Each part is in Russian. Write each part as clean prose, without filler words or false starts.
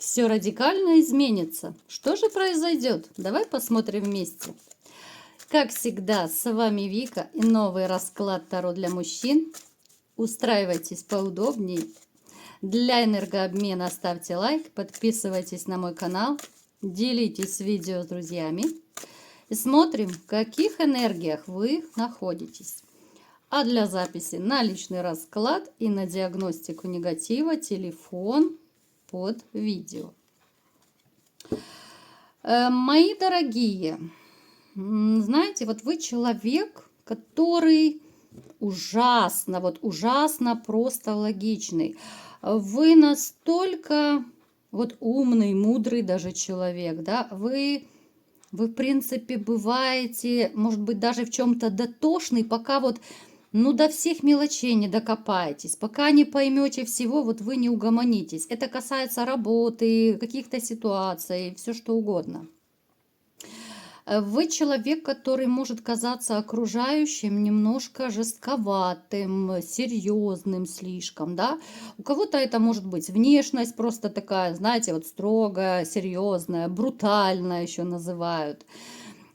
Все радикально изменится. Что же произойдет? Давай посмотрим вместе. Как всегда, с вами Вика и новый расклад Таро для мужчин. Устраивайтесь поудобнее. Для энергообмена ставьте лайк, подписывайтесь на мой канал, делитесь видео с друзьями. И смотрим, в каких энергиях вы находитесь. А для записи на личный расклад и на диагностику негатива телефон под видео. Мои дорогие, знаете, вот вы человек, который ужасно просто логичный. Вы настолько умный, мудрый даже человек, да, вы в принципе бываете, может быть, даже в чем-то дотошный, пока до всех мелочей не докопаетесь, пока не поймете всего, вы не угомонитесь. Это касается работы, каких-то ситуаций, все что угодно. Вы человек, который может казаться окружающим немножко жестковатым, серьезным слишком, да. У кого-то это может быть внешность просто такая, знаете, строгая, серьезная, брутальная еще называют.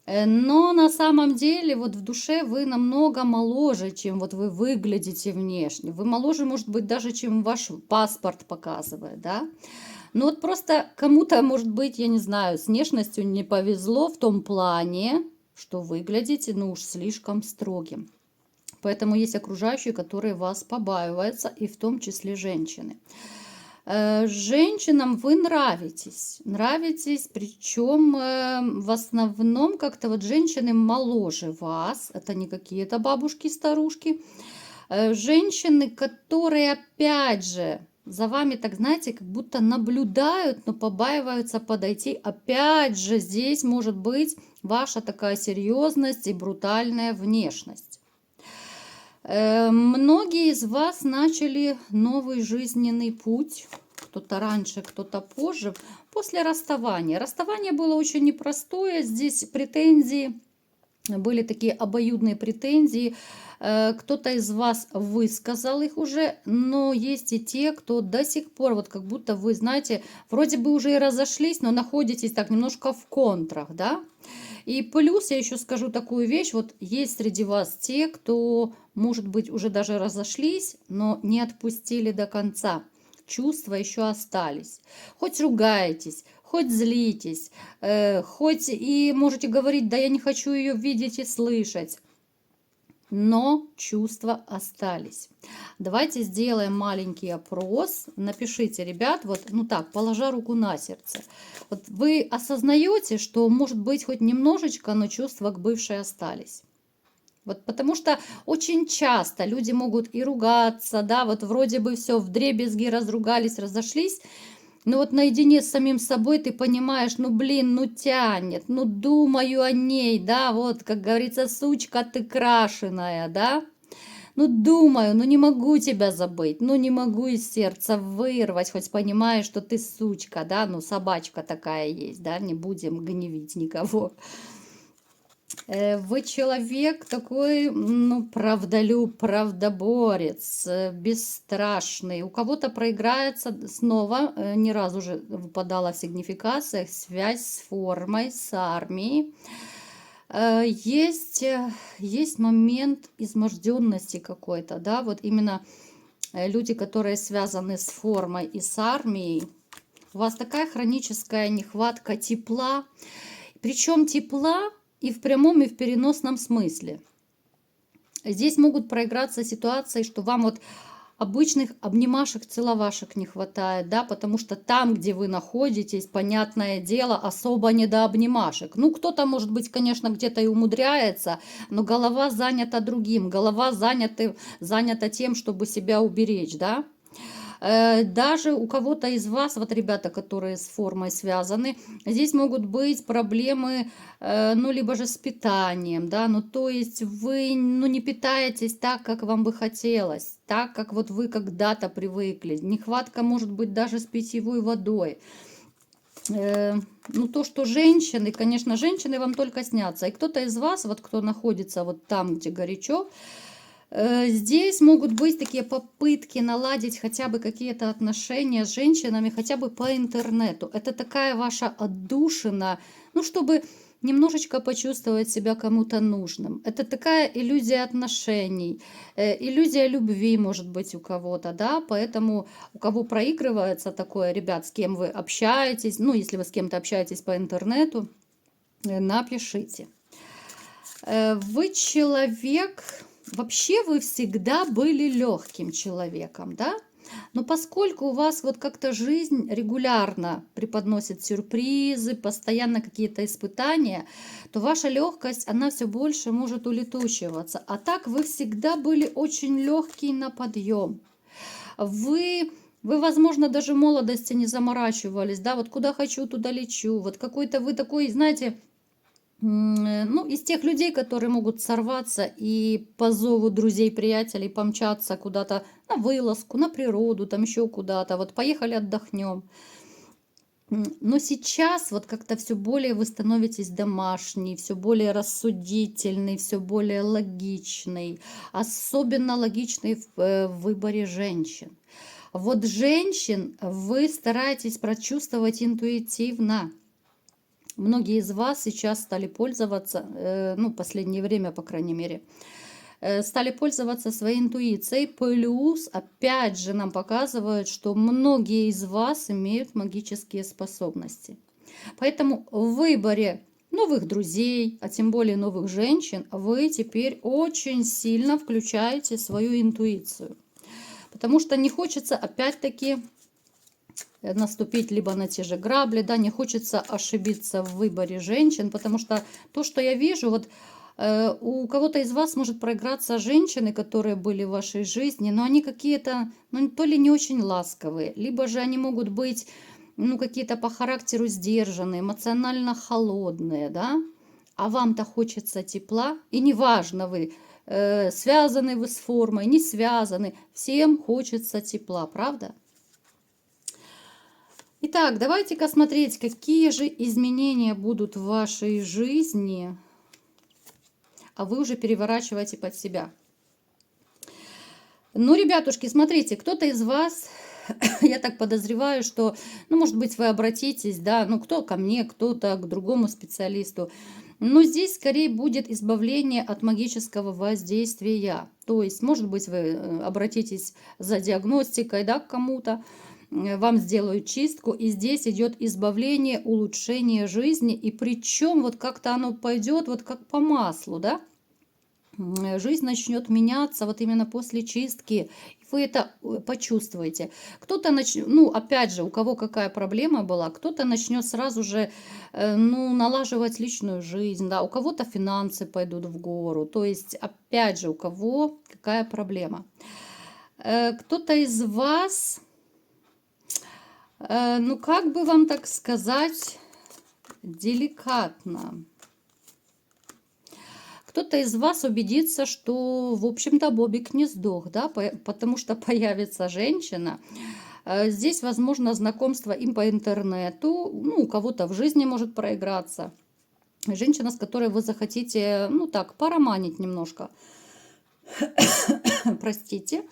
Но на самом деле в душе вы намного моложе, чем вы выглядите внешне. Вы моложе, может быть, даже чем ваш паспорт показывает, да. Но просто кому-то, может быть, я не знаю, с внешностью не повезло в том плане, что выглядите, уж слишком строгим. Поэтому есть окружающие, которые вас побаиваются, и в том числе женщины. Женщинам вы нравитесь, причем в основном как-то женщины моложе вас, это не какие-то бабушки-старушки, женщины, которые опять же за вами, так знаете, как будто наблюдают, но побаиваются подойти. Опять же, здесь может быть ваша такая серьезность и брутальная внешность. Многие из вас начали новый жизненный путь, кто-то раньше, кто-то позже, после расставания. Расставание было очень непростое, здесь претензии, были такие обоюдные претензии, кто-то из вас высказал их уже, но есть и те, кто до сих пор, как будто вы, знаете, вроде бы уже и разошлись, но находитесь так немножко в контрах, да. И плюс я еще скажу такую вещь, есть среди вас те, кто, может быть, уже даже разошлись, но не отпустили до конца. Чувства еще остались. Хоть ругаетесь, хоть злитесь, хоть и можете говорить, да я не хочу ее видеть и слышать. Но чувства остались. Давайте сделаем маленький опрос. Напишите, ребят, положа руку на сердце. Вы осознаете, что, может быть, хоть немножечко, но чувства к бывшей остались? Потому что очень часто люди могут и ругаться, да, вроде бы все вдребезги разругались, разошлись, но наедине с самим собой ты понимаешь, тянет, думаю о ней, да, как говорится, сучка ты крашеная, да. Думаю, не могу тебя забыть, не могу из сердца вырвать, хоть понимаешь, что ты сучка, да, собачка такая есть, да, не будем гневить никого. Вы человек такой, правдолюб, правдоборец, бесстрашный. У кого-то проиграется снова, не раз уже выпадала в сигнификациях, связь с формой, с армией. Есть момент изможденности какой-то, да, именно люди, которые связаны с формой и с армией, у вас такая хроническая нехватка тепла, причем тепла и в прямом, и в переносном смысле. Здесь могут проиграться ситуации, что вам обычных обнимашек, целовашек не хватает, да, потому что там, где вы находитесь, понятное дело, особо не до обнимашек. Кто-то, может быть, конечно, где-то и умудряется, но голова занята другим, голова занята тем, чтобы себя уберечь, да. Даже у кого-то из вас, ребята, которые с формой связаны, здесь могут быть проблемы, либо же с питанием, да, то есть вы, не питаетесь так, как вам бы хотелось, так, как вы когда-то привыкли. Нехватка может быть даже с питьевой водой. То, что женщины, конечно, женщины вам только снятся. И кто-то из вас, кто находится там, где горячо, Здесь могут быть такие попытки наладить хотя бы какие-то отношения с женщинами, хотя бы по интернету. Это такая ваша отдушина, ну, чтобы немножечко почувствовать себя кому-то нужным. Это такая иллюзия отношений, иллюзия любви, может быть, у кого-то, да, поэтому у кого проигрывается такое, ребят, с кем вы общаетесь, ну, если вы с кем-то общаетесь по интернету, напишите. Вы человек, вообще вы всегда были легким человеком, да? Но поскольку у вас вот как-то жизнь регулярно преподносит сюрпризы, постоянно какие-то испытания, то ваша легкость, она все больше может улетучиваться. А так вы всегда были очень легкий на подъем. Вы, возможно, даже в молодости не заморачивались, да, вот куда хочу, туда лечу. Вот какой-то вы такой, знаете, ну, из тех людей, которые могут сорваться и по зову друзей, приятелей помчаться куда-то на вылазку, на природу, там еще куда-то. Вот поехали отдохнем. Но сейчас вот как-то все более вы становитесь домашний, все более рассудительный, все более логичный. Особенно логичный в выборе женщин. Вот женщин вы стараетесь прочувствовать интуитивно. Многие из вас сейчас стали пользоваться, ну, последнее время, по крайней мере, стали пользоваться своей интуицией. Плюс, опять же, нам показывают, что многие из вас имеют магические способности. Поэтому в выборе новых друзей, а тем более новых женщин, вы теперь очень сильно включаете свою интуицию. Потому что не хочется, опять-таки, наступить либо на те же грабли, да, не хочется ошибиться в выборе женщин, потому что то, что я вижу, вот у кого-то из вас может проиграться женщины, которые были в вашей жизни, но они какие-то, ну, то ли не очень ласковые, либо же они могут быть, ну, какие-то по характеру сдержанные, эмоционально холодные, да, а вам-то хочется тепла, и неважно вы, связаны вы с формой, не связаны, всем хочется тепла, правда? Итак, давайте-ка смотреть, какие же изменения будут в вашей жизни, а вы уже переворачиваете под себя. Ну, ребятушки, смотрите, кто-то из вас, я так подозреваю, что, ну, может быть, вы обратитесь, да, ну, кто ко мне, кто-то к другому специалисту. Но здесь скорее будет избавление от магического воздействия. То есть, может быть, вы обратитесь за диагностикой, да, к кому-то, вам сделают чистку, и здесь идет избавление, улучшение жизни, и причем вот как-то оно пойдет вот как по маслу, да? Жизнь начнет меняться вот именно после чистки, и вы это почувствуете. Кто-то начнет, ну, опять же, у кого какая проблема была, кто-то начнет сразу же, ну, налаживать личную жизнь, да, у кого-то финансы пойдут в гору, то есть, опять же, у кого какая проблема. Кто-то из вас, ну, как бы вам так сказать, деликатно. Кто-то из вас убедится, что, в общем-то, Бобик не сдох, да, потому что появится женщина. Здесь, возможно, знакомство им по интернету, ну, у кого-то в жизни может проиграться. Женщина, с которой вы захотите, ну, так, пороманить немножко. Простите.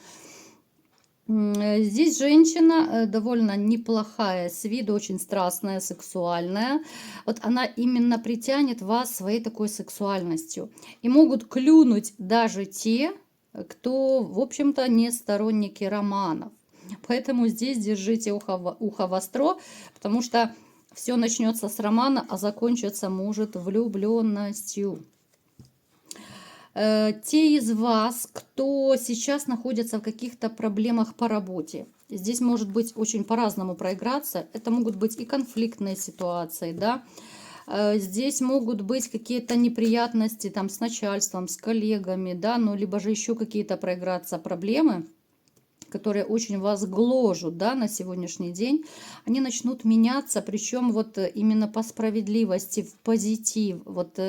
Здесь женщина довольно неплохая, с виду очень страстная, сексуальная. Вот она именно притянет вас своей такой сексуальностью. И могут клюнуть даже те, кто, в общем-то, не сторонники романов. Поэтому здесь держите ухо востро, потому что все начнется с романа, а закончится может влюбленностью. Те из вас, кто сейчас находится в каких-то проблемах по работе, здесь может быть очень по-разному проиграться. Это могут быть и конфликтные ситуации, да. Здесь могут быть какие-то неприятности там с начальством, с коллегами, да, ну, либо же еще какие-то проиграться проблемы, которые очень вас гложут, да, на сегодняшний день, они начнут меняться, причем вот именно по справедливости, в позитив, вот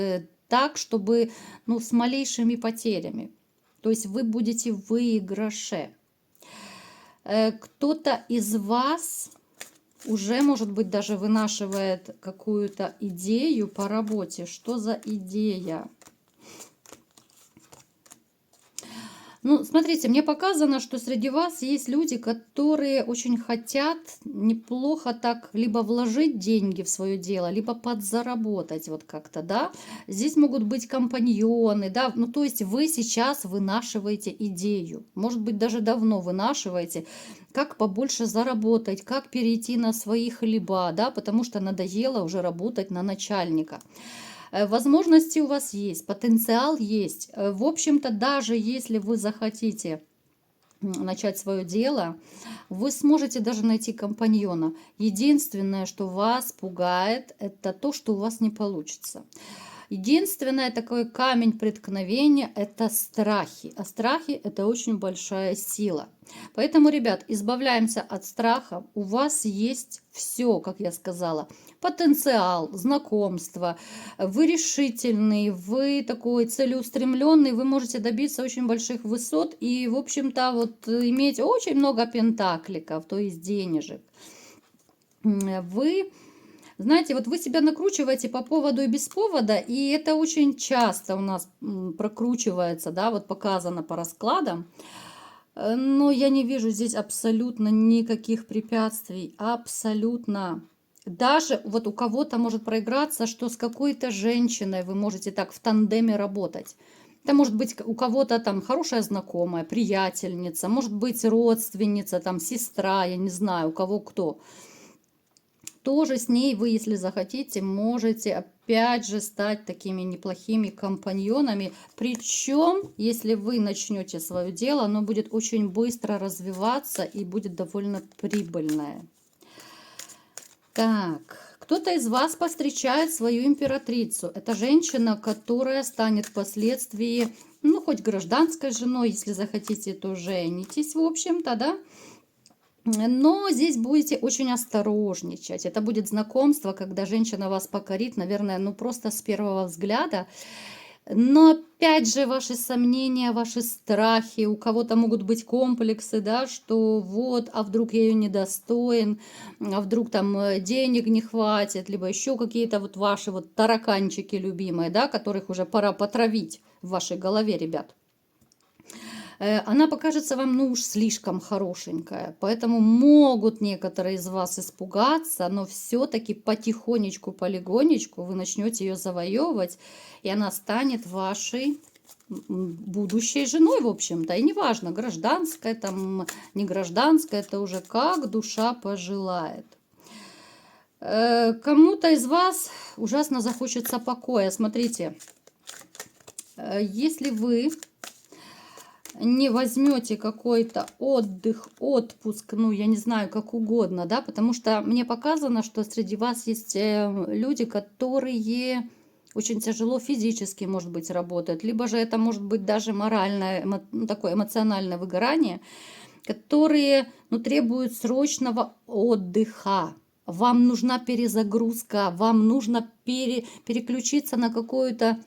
так, чтобы, ну, с малейшими потерями. То есть вы будете в выигрыше. Кто-то из вас уже, может быть, даже вынашивает какую-то идею по работе. Что за идея? Ну, смотрите, мне показано, что среди вас есть люди, которые очень хотят неплохо так либо вложить деньги в свое дело, либо подзаработать вот как-то, да. Здесь могут быть компаньоны, да, ну, то есть вы сейчас вынашиваете идею, может быть, даже давно вынашиваете, как побольше заработать, как перейти на свои хлеба, да, потому что надоело уже работать на начальника. Возможности у вас есть, потенциал есть. В общем-то, даже если вы захотите начать свое дело, вы сможете даже найти компаньона. Единственное, что вас пугает, это то, что у вас не получится. Единственное такой камень преткновения – это страхи. А страхи – это очень большая сила. Поэтому, ребят, избавляемся от страха. У вас есть все, как я сказала. Потенциал, знакомство. Вы решительный, вы такой целеустремленный. Вы можете добиться очень больших высот и, в общем-то, вот иметь очень много пентакликов, то есть денежек. Вы... Знаете, вот вы себя накручиваете по поводу и без повода, и это очень часто у нас прокручивается, да, вот показано по раскладам. Но я не вижу здесь абсолютно никаких препятствий, абсолютно. Даже вот у кого-то может проиграться, что с какой-то женщиной вы можете так в тандеме работать. Это может быть у кого-то там хорошая знакомая, приятельница, может быть родственница, там сестра, я не знаю, у кого кто. Тоже с ней вы, если захотите, можете опять же стать такими неплохими компаньонами. Причем, если вы начнете свое дело, оно будет очень быстро развиваться и будет довольно прибыльное. Так, кто-то из вас повстречает свою императрицу. Это женщина, которая станет впоследствии, ну, хоть гражданской женой, если захотите, то женитесь, в общем-то, да. Но здесь будете очень осторожничать. Это будет знакомство, когда женщина вас покорит, наверное, ну просто с первого взгляда. Но опять же, ваши сомнения, ваши страхи, у кого-то могут быть комплексы, да, что вот, а вдруг я ее недостоин, а вдруг там денег не хватит, либо еще какие-то вот ваши вот тараканчики любимые, да, которых уже пора потравить в вашей голове, ребят. Она покажется вам, ну уж слишком хорошенькая. Поэтому могут некоторые из вас испугаться, но все-таки потихонечку, полигонечку вы начнете ее завоевывать, и она станет вашей будущей женой, в общем-то. И неважно, гражданская, там, не гражданская, это уже как душа пожелает. Кому-то из вас ужасно захочется покоя. Смотрите, если вы не возьмете какой-то отдых, отпуск, ну, я не знаю, как угодно, да, потому что мне показано, что среди вас есть люди, которые очень тяжело физически, может быть, работают, либо же это может быть даже моральное, такое эмоциональное выгорание, которые, ну, требуют срочного отдыха. Вам нужна перезагрузка, вам нужно переключиться на какую-то,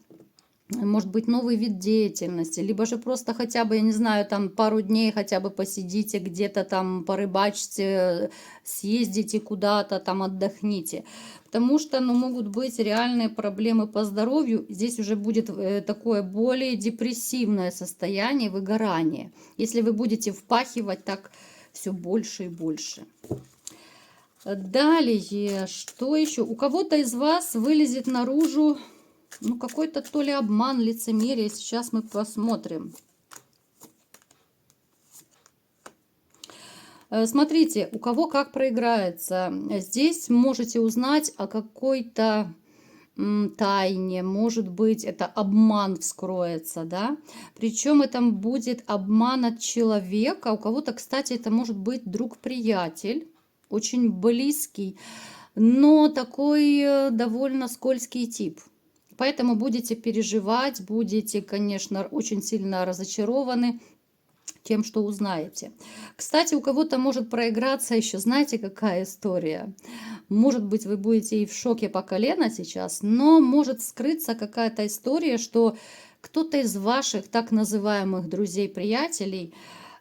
может быть, новый вид деятельности, либо же просто хотя бы, я не знаю, там пару дней хотя бы посидите где-то там, порыбачьте, съездите куда-то, там отдохните. Потому что, ну, могут быть реальные проблемы по здоровью. Здесь уже будет такое более депрессивное состояние, выгорание, если вы будете впахивать так все больше и больше. Далее, что еще? У кого-то из вас вылезет наружу, ну, какой-то то ли обман, лицемерие. Сейчас мы посмотрим. Смотрите, у кого как проиграется. Здесь можете узнать о какой-то тайне. Может быть, это обман вскроется, да. Причем это будет обман от человека. У кого-то, кстати, это может быть друг-приятель, очень близкий, но такой довольно скользкий тип. Поэтому будете переживать, будете, конечно, очень сильно разочарованы тем, что узнаете. Кстати, у кого-то может проиграться еще, знаете, какая история? Может быть, вы будете и в шоке по колено сейчас, но может скрыться какая-то история, что кто-то из ваших так называемых друзей-приятелей,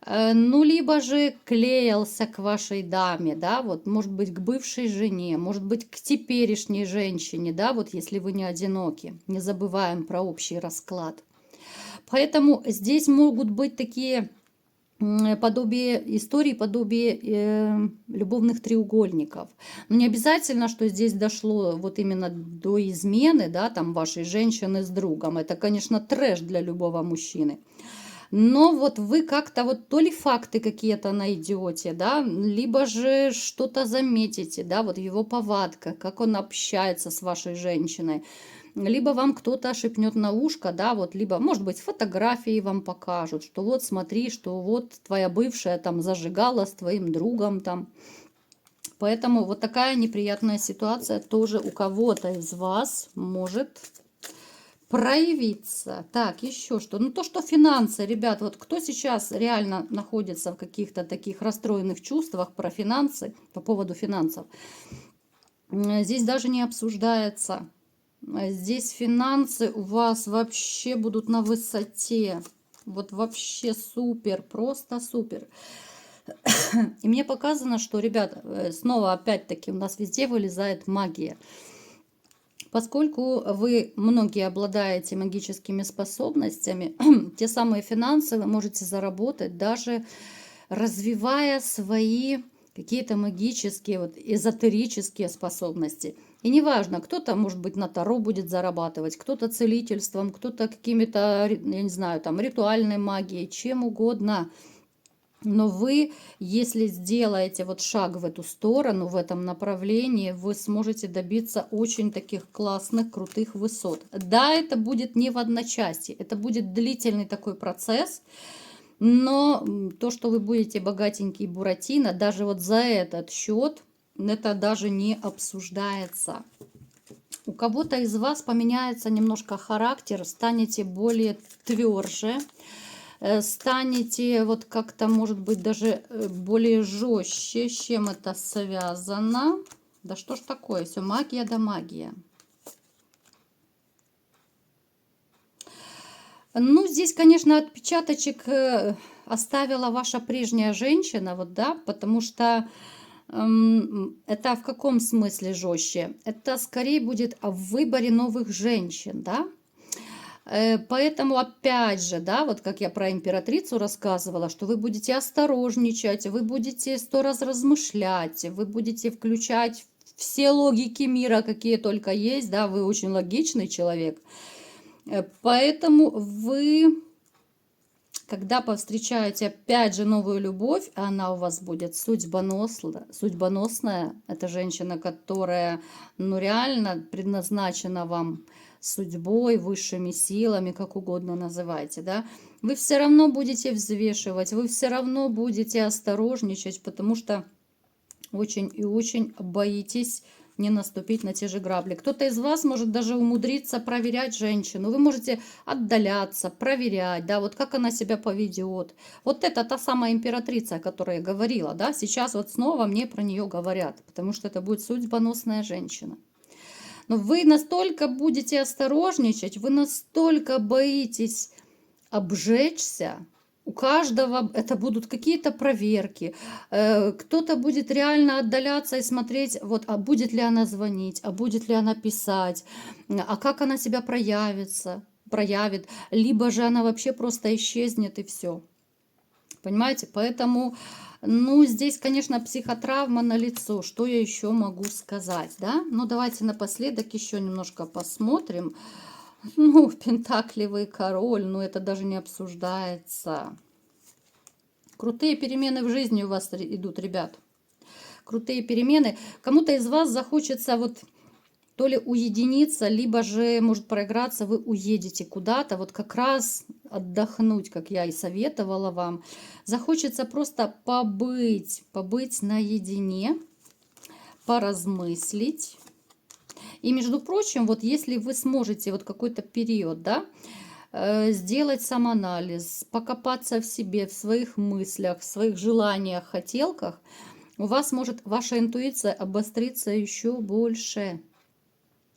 ну, либо же клеился к вашей даме, да, вот, может быть, к бывшей жене, может быть, к теперешней женщине, да, вот, если вы не одиноки, не забываем про общий расклад. Поэтому здесь могут быть такие подобие истории, подобие любовных треугольников. Но не обязательно, что здесь дошло вот именно до измены, да, там вашей женщины с другом. Это, конечно, трэш для любого мужчины. Но вот вы как-то вот то ли факты какие-то найдете, да, либо же что-то заметите, да, вот его повадка, как он общается с вашей женщиной. Либо вам кто-то шепнет на ушко, да, вот, либо, может быть, фотографии вам покажут, что вот смотри, что вот твоя бывшая там зажигала с твоим другом там. Поэтому вот такая неприятная ситуация тоже у кого-то из вас может проявиться. Так, еще что? Ну, то, что финансы, ребят, вот кто сейчас реально находится в каких-то таких расстроенных чувствах про финансы, по поводу финансов, здесь даже не обсуждается. Здесь финансы у вас вообще будут на высоте. Вот вообще супер, просто супер. И мне показано, что, ребят, снова опять-таки у нас везде вылезает магия. Поскольку вы многие обладаете магическими способностями, те самые финансы вы можете заработать, даже развивая свои какие-то магические, вот, эзотерические способности. И неважно, кто-то, может быть, на таро будет зарабатывать, кто-то целительством, кто-то какими-то, я не знаю, там, ритуальной магией, чем угодно. Но вы, если сделаете вот шаг в эту сторону, в этом направлении, вы сможете добиться очень таких классных, крутых высот. Да, это будет не в одночасье, это будет длительный такой процесс, но то, что вы будете богатенький Буратино, даже вот за этот счет, это даже не обсуждается. У кого-то из вас поменяется немножко характер, станете более тверже, станете вот как-то, может быть, даже более жестче. С чем это связано? Да что ж такое, все магия да магия. Ну, здесь, конечно, отпечаточек оставила ваша прежняя женщина, вот, да, потому что это в каком смысле жестче? Это скорее будет о выборе новых женщин, да? Поэтому, опять же, да, вот как я про императрицу рассказывала, что вы будете осторожничать, вы будете 100 раз размышлять, вы будете включать все логики мира, какие только есть, да, вы очень логичный человек. Поэтому вы, когда повстречаете опять же новую любовь, она у вас будет судьбоносная, это женщина, которая, ну, реально предназначена вам судьбой, высшими силами, как угодно называйте, да, вы все равно будете взвешивать, вы все равно будете осторожничать, потому что очень и очень боитесь не наступить на те же грабли. Кто-то из вас может даже умудриться проверять женщину. Вы можете отдаляться, проверять, да, вот как она себя поведет. Вот это та самая императрица, о которой я говорила, да, сейчас вот снова мне про нее говорят, потому что это будет судьбоносная женщина. Но вы настолько будете осторожничать, вы настолько боитесь обжечься. У каждого это будут какие-то проверки. Кто-то будет реально отдаляться и смотреть, вот, а будет ли она звонить, а будет ли она писать, а как она себя проявит, либо же она вообще просто исчезнет и все. Понимаете? Поэтому, ну, здесь, конечно, психотравма налицо. Что я еще могу сказать, да? Ну, давайте напоследок еще немножко посмотрим. Ну, пентаклевый король, ну, это даже не обсуждается. Крутые перемены в жизни у вас идут, ребят. Крутые перемены. Кому-то из вас захочется вот то ли уединиться, либо же, может, проиграться, вы уедете куда-то, вот как раз отдохнуть, как я и советовала вам. Захочется просто побыть наедине, поразмыслить. И, между прочим, вот если вы сможете вот какой-то период, да, сделать самоанализ, покопаться в себе, в своих мыслях, в своих желаниях, хотелках, у вас может ваша интуиция обостриться еще больше.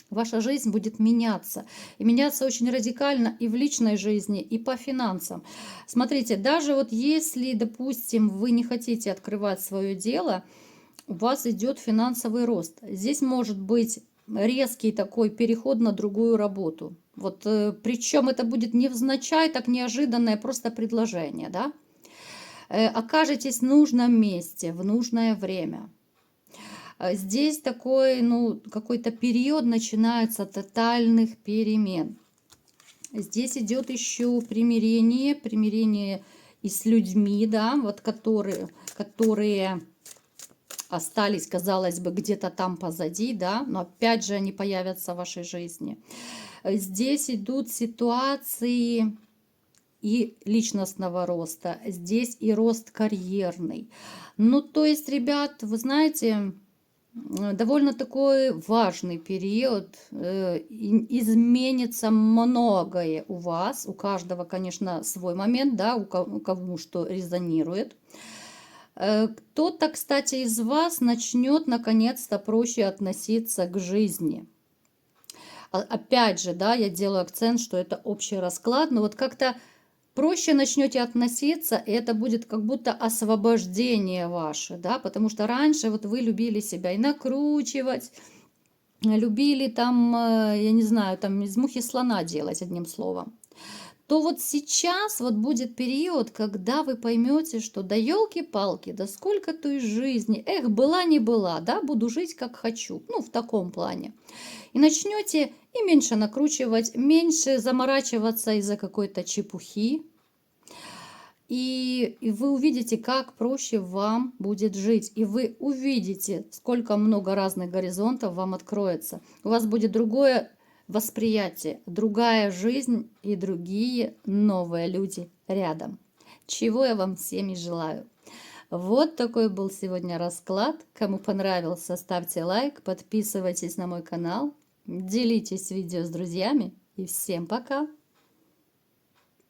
Ваша жизнь будет меняться. И меняться очень радикально и в личной жизни, и по финансам. Смотрите, даже вот если, допустим, вы не хотите открывать свое дело, у вас идет финансовый рост. Здесь может быть резкий такой переход на другую работу. Вот, причем это будет невзначай, так неожиданное просто предложение, да? Окажетесь в нужном месте, в нужное время. Здесь такой, ну, какой-то период начинается тотальных перемен. Здесь идет еще примирение и с людьми, да, вот которые остались, казалось бы, где-то там позади, да, но опять же они появятся в вашей жизни. Здесь идут ситуации и личностного роста, здесь и рост карьерный. Ну, то есть, ребят, вы знаете, довольно такой важный период, изменится многое у вас, у каждого, конечно, свой момент, да, у кого что резонирует. Кто-то, кстати, из вас начнет наконец-то проще относиться к жизни. Опять же, да, я делаю акцент, что это общий расклад, но вот как-то проще начнете относиться, и это будет как будто освобождение ваше, да, потому что раньше вот вы любили себя и накручивать, любили там, я не знаю, там из мухи слона делать, одним словом. То вот сейчас вот будет период, когда вы поймете, что да елки-палки, да сколько той жизни, эх, была не была, да, буду жить как хочу, ну, в таком плане. И начнете и меньше накручивать, меньше заморачиваться из-за какой-то чепухи. И вы увидите, как проще вам будет жить. И вы увидите, сколько много разных горизонтов вам откроется. У вас будет другое восприятие, другая жизнь и другие новые люди рядом. Чего я вам всем и желаю. Вот такой был сегодня расклад. Кому понравился, ставьте лайк, подписывайтесь на мой канал, делитесь видео с друзьями и всем пока!